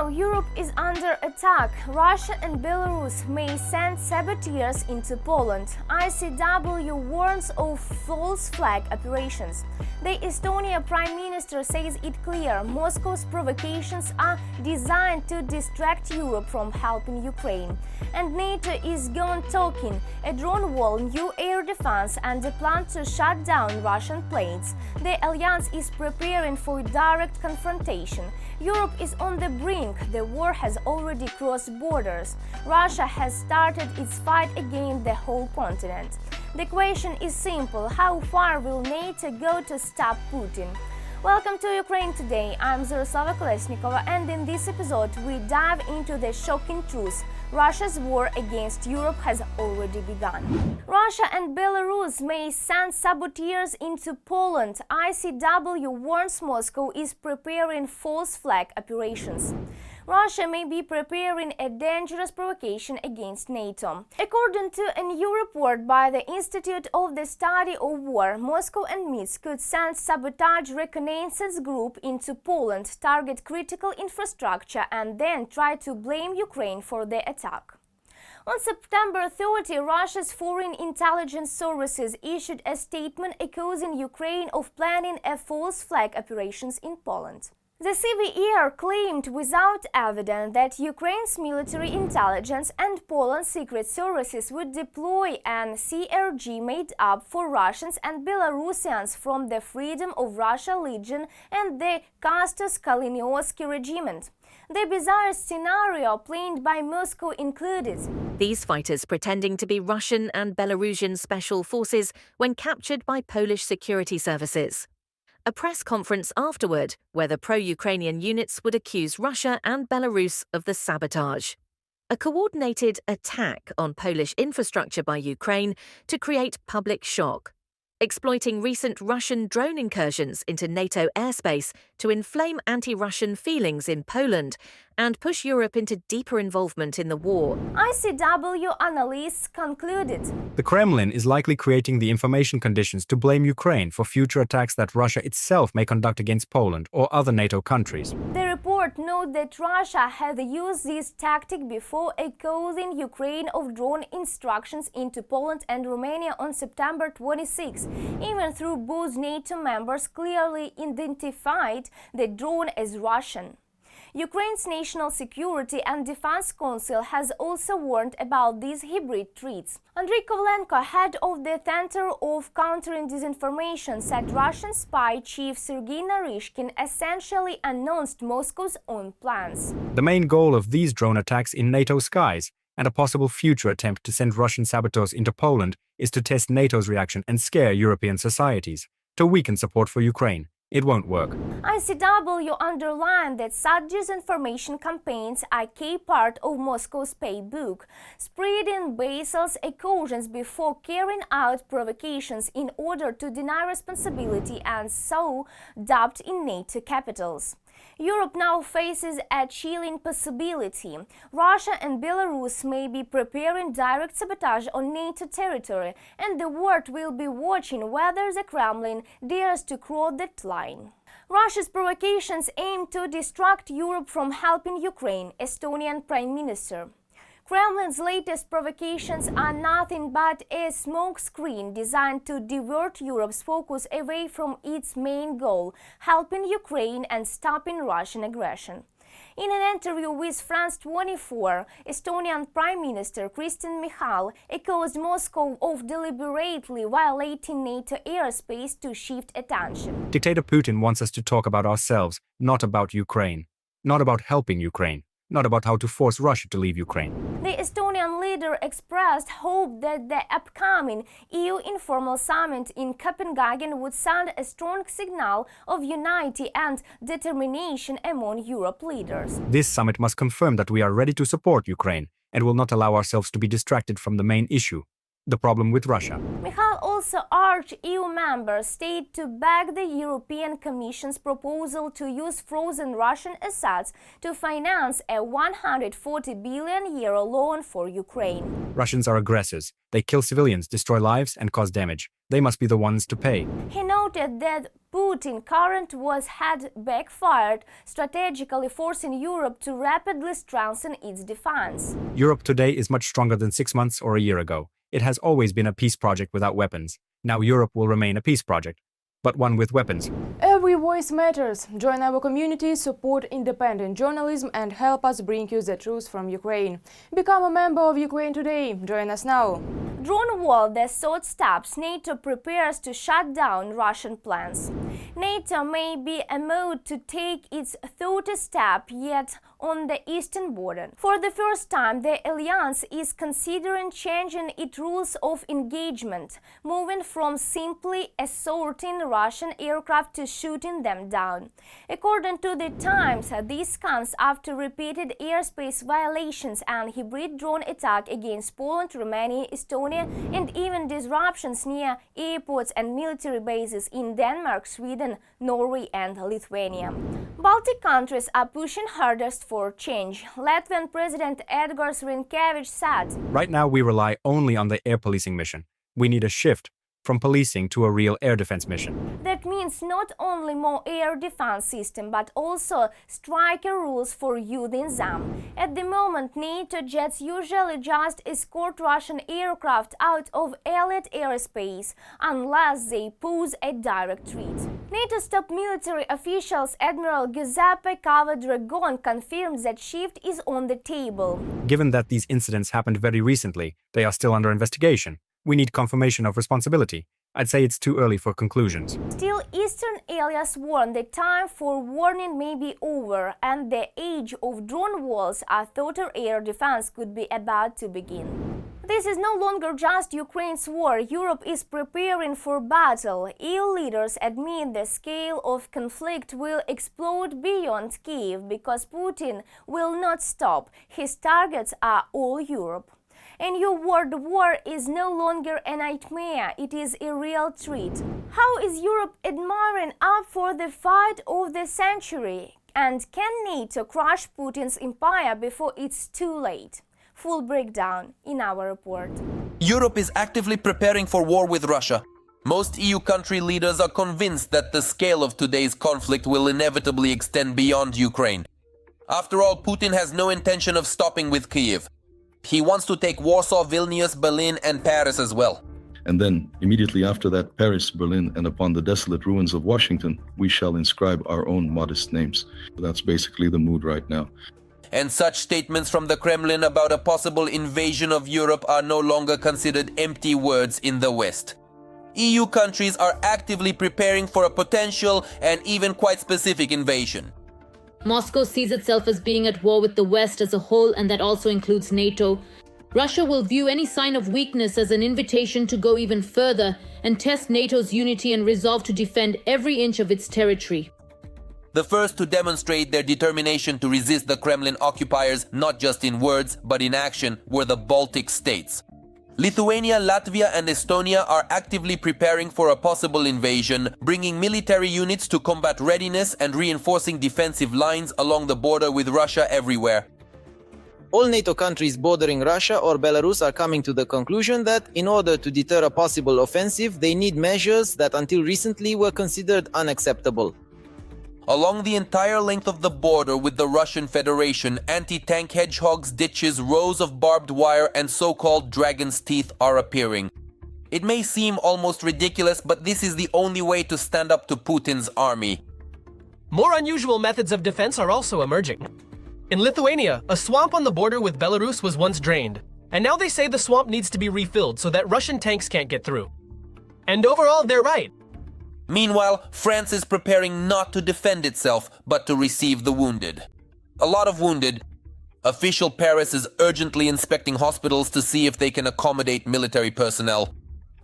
Now Europe is under attack. Russia and Belarus may send saboteurs into Poland. ICW warns of false flag operations. The Estonia Prime Minister says it clear Moscow's provocations are designed to distract Europe from helping Ukraine. And NATO is gone talking, a drone wall, new air defense and a plan to shut down Russian planes. The alliance is preparing for direct confrontation. Europe is on the brink. The war has already crossed borders. Russia has started its fight against the whole continent. The question is simple: how far will NATO go to stop Putin? Welcome to Ukraine Today. I'm Zaroslava Kolesnikova, and in this episode we dive into the shocking truth. Russia's war against Europe has already begun. Russia and Belarus may send saboteurs into Poland. ICW warns Moscow is preparing false flag operations. Russia may be preparing a dangerous provocation against NATO. According to a new report by the Institute of the Study of War, Moscow and Minsk could send sabotage reconnaissance group into Poland, target critical infrastructure, and then try to blame Ukraine for the attack. On September 30, Russia's foreign intelligence services issued a statement accusing Ukraine of planning a false flag operations in Poland. The CVR claimed without evidence that Ukraine's military intelligence and Poland's secret services would deploy an CRG made up for Russians and Belarusians from the Freedom of Russia Legion and the Kastos-Kalinowski Regiment. The bizarre scenario planned by Moscow included these fighters pretending to be Russian and Belarusian special forces when captured by Polish security services. A press conference afterward where the pro-Ukrainian units would accuse Russia and Belarus of the sabotage. A coordinated attack on Polish infrastructure by Ukraine to create public shock. Exploiting recent Russian drone incursions into NATO airspace to inflame anti-Russian feelings in Poland and push Europe into deeper involvement in the war. ICW analysts concluded the Kremlin is likely creating the information conditions to blame Ukraine for future attacks that Russia itself may conduct against Poland or other NATO countries. The report notes that Russia had used this tactic before accusing Ukraine of drone instructions into Poland and Romania on September 26, even though both NATO members clearly identified the drone as Russian. Ukraine's National Security and Defense Council has also warned about these hybrid threats. Andrei Kovlenko, head of the Center of Countering Disinformation, said Russian spy chief Sergei Narishkin essentially announced Moscow's own plans. The main goal of these drone attacks in NATO skies and a possible future attempt to send Russian saboteurs into Poland is to test NATO's reaction and scare European societies, to weaken support for Ukraine. It won't work. ICW underlined that such disinformation campaigns are a key part of Moscow's playbook, spreading baseless accusations before carrying out provocations in order to deny responsibility and sow doubt in NATO capitals. Europe now faces a chilling possibility. Russia and Belarus may be preparing direct sabotage on NATO territory, and the world will be watching whether the Kremlin dares to cross that line. Russia's provocations aim to distract Europe from helping Ukraine, Estonian Prime Minister. Kremlin's latest provocations are nothing but a smokescreen designed to divert Europe's focus away from its main goal, helping Ukraine and stopping Russian aggression. In an interview with France 24, Estonian Prime Minister Kristen Michal accused Moscow of deliberately violating NATO airspace to shift attention. Dictator Putin wants us to talk about ourselves, not about Ukraine, not about helping Ukraine, not about how to force Russia to leave Ukraine. The Estonian leader expressed hope that the upcoming EU informal summit in Copenhagen would send a strong signal of unity and determination among Europe leaders. This summit must confirm that we are ready to support Ukraine and will not allow ourselves to be distracted from the main issue, the problem with Russia. Michal also also urged EU member states to back the European Commission's proposal to use frozen Russian assets to finance a 140 billion euro loan for Ukraine. Russians are aggressors. They kill civilians, destroy lives, and cause damage. They must be the ones to pay. He noted that Putin's current war had backfired, strategically forcing Europe to rapidly strengthen its defense. Europe today is much stronger than 6 months or a year ago. It has always been a peace project without weapons. Now Europe will remain a peace project, but one with weapons. Every voice matters. Join our community, support independent journalism, and help us bring you the truth from Ukraine. Become a member of Ukraine today. Join us now. Drone war, the third steps NATO prepares to shut down Russian plans. NATO may be a mode to take its third step yet on the eastern border. For the first time, the alliance is considering changing its rules of engagement, moving from simply assaulting Russian aircraft to shooting them down. According to the Times, this comes after repeated airspace violations and hybrid drone attack against Poland, Romania, Estonia, and even disruptions near airports and military bases in Denmark, Sweden, Norway, and Lithuania. Baltic countries are pushing hardest for change. Latvian President Edgars Rinkēvičs said, Right now we rely only on the air policing mission. We need a shift from policing to a real air defense mission. That means not only more air defense system, but also stricter rules for using them. At the moment, NATO jets usually just escort Russian aircraft out of Allied airspace unless they pose a direct threat. NATO's top military officials, Admiral Giuseppe Cavadragon, confirmed that shift is on the table. Given that these incidents happened very recently, they are still under investigation. We need confirmation of responsibility. I'd say it's too early for conclusions. Still, Eastern allies warn the time for warning may be over and the age of drone wars or total air defense could be about to begin. This is no longer just Ukraine's war. Europe is preparing for battle. EU leaders admit the scale of conflict will explode beyond Kyiv because Putin will not stop. His targets are all Europe. A new world war is no longer a nightmare, it is a real threat. How is Europe admiring up for the fight of the century? And can NATO crush Putin's empire before it's too late? Full breakdown in our report. Europe is actively preparing for war with Russia. Most EU country leaders are convinced that the scale of today's conflict will inevitably extend beyond Ukraine. After all, Putin has no intention of stopping with Kyiv. He wants to take Warsaw, Vilnius, Berlin, and Paris as well. And then, immediately after that, Paris, Berlin, and upon the desolate ruins of Washington, we shall inscribe our own modest names. That's basically the mood right now. And such statements from the Kremlin about a possible invasion of Europe are no longer considered empty words in the West. EU countries are actively preparing for a potential and even quite specific invasion. Moscow sees itself as being at war with the West as a whole, and that also includes NATO. Russia will view any sign of weakness as an invitation to go even further and test NATO's unity and resolve to defend every inch of its territory. The first to demonstrate their determination to resist the Kremlin occupiers, not just in words, but in action, were the Baltic states. Lithuania, Latvia, and Estonia are actively preparing for a possible invasion, bringing military units to combat readiness and reinforcing defensive lines along the border with Russia everywhere. All NATO countries bordering Russia or Belarus are coming to the conclusion that, in order to deter a possible offensive, they need measures that until recently were considered unacceptable. Along the entire length of the border with the Russian Federation, anti-tank hedgehogs, ditches, rows of barbed wire, and so-called dragon's teeth are appearing. It may seem almost ridiculous, but this is the only way to stand up to Putin's army. More unusual methods of defense are also emerging. In Lithuania, a swamp on the border with Belarus was once drained, and now they say the swamp needs to be refilled so that Russian tanks can't get through. And overall, they're right. Meanwhile, France is preparing not to defend itself, but to receive the wounded. A lot of wounded. Official Paris is urgently inspecting hospitals to see if they can accommodate military personnel.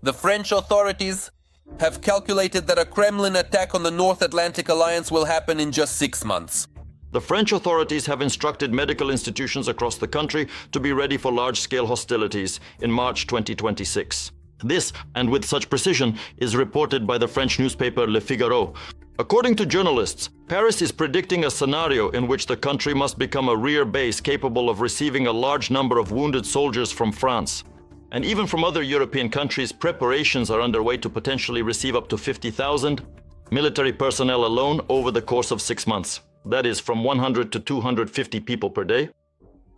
The French authorities have calculated that a Kremlin attack on the North Atlantic Alliance will happen in just 6 months. The French authorities have instructed medical institutions across the country to be ready for large-scale hostilities in March 2026. This, and with such precision, is reported by the French newspaper Le Figaro. According to journalists, Paris is predicting a scenario in which the country must become a rear base capable of receiving a large number of wounded soldiers from France. And even from other European countries, preparations are underway to potentially receive up to 50,000 military personnel alone over the course of 6 months. That is from 100 to 250 people per day.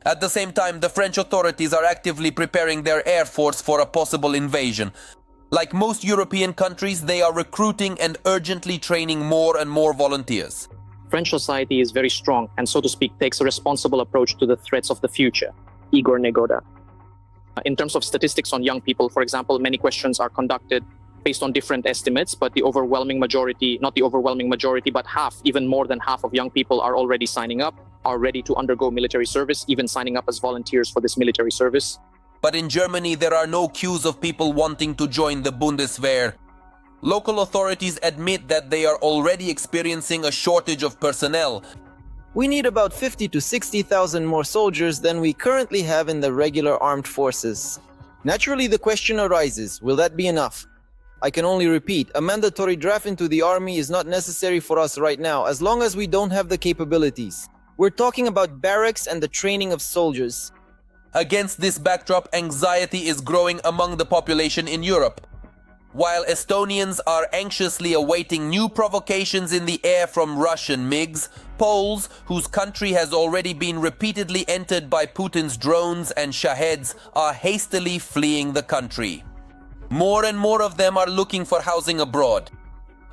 At the same time, the French authorities are actively preparing their air force for a possible invasion. Like most European countries, they are recruiting and urgently training more and more volunteers. French society is very strong and, so to speak, takes a responsible approach to the threats of the future. Igor Negoda. In terms of statistics on young people, for example, many questions are conducted based on different estimates, but the overwhelming majority, not the overwhelming majority, but half, even more than half of young people are already signing up, are ready to undergo military service, even signing up as volunteers for this military service. But in Germany, there are no queues of people wanting to join the Bundeswehr. Local authorities admit that they are already experiencing a shortage of personnel. We need about 50 to 60,000 more soldiers than we currently have in the regular armed forces. Naturally, the question arises, will that be enough? I can only repeat, a mandatory draft into the army is not necessary for us right now, as long as we don't have the capabilities. We're talking about barracks and the training of soldiers. Against this backdrop, anxiety is growing among the population in Europe. While Estonians are anxiously awaiting new provocations in the air from Russian MiGs, Poles, whose country has already been repeatedly entered by Putin's drones and Shaheds, are hastily fleeing the country. More and more of them are looking for housing abroad.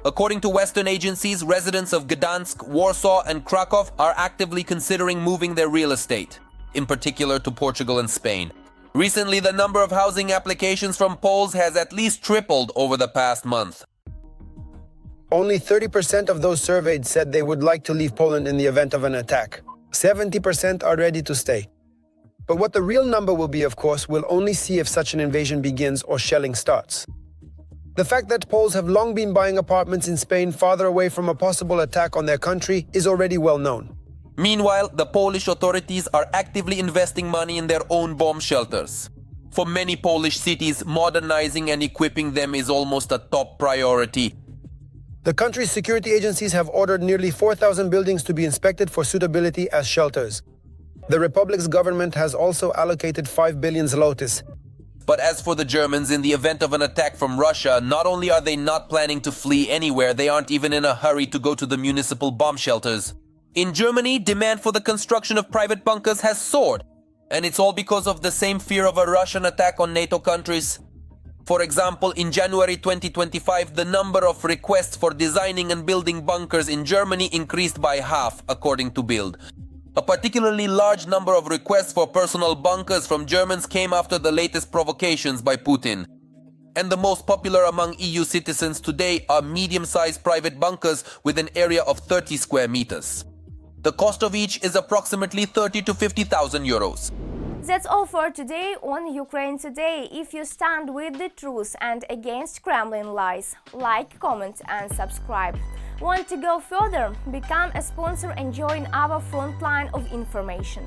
According to Western agencies, residents of Gdansk, Warsaw and Krakow are actively considering moving their real estate, in particular to Portugal and Spain. Recently, the number of housing applications from Poles has at least tripled over the past month. Only 30% of those surveyed said they would like to leave Poland in the event of an attack. 70% are ready to stay. But what the real number will be, of course, we'll only see if such an invasion begins or shelling starts. The fact that Poles have long been buying apartments in Spain farther away from a possible attack on their country is already well known. Meanwhile, the Polish authorities are actively investing money in their own bomb shelters. For many Polish cities, modernizing and equipping them is almost a top priority. The country's security agencies have ordered nearly 4,000 buildings to be inspected for suitability as shelters. The Republic's government has also allocated 5 billion zlotys. But as for the Germans, in the event of an attack from Russia, not only are they not planning to flee anywhere, they aren't even in a hurry to go to the municipal bomb shelters. In Germany, demand for the construction of private bunkers has soared, and it's all because of the same fear of a Russian attack on NATO countries. For example, in January 2025, the number of requests for designing and building bunkers in Germany increased by half, according to Bild. A particularly large number of requests for personal bunkers from Germans came after the latest provocations by Putin. And the most popular among EU citizens today are medium-sized private bunkers with an area of 30 square meters. The cost of each is approximately 30 to 50,000 euros. That's all for today on Ukraine Today. If you stand with the truth and against Kremlin lies, like, comment and subscribe. Want to go further? Become a sponsor and join our front line of information.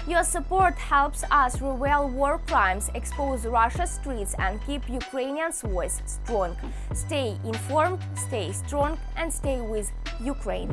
Your support helps us reveal war crimes, expose Russia's streets and keep Ukrainians' voice strong. Stay informed, stay strong and stay with Ukraine.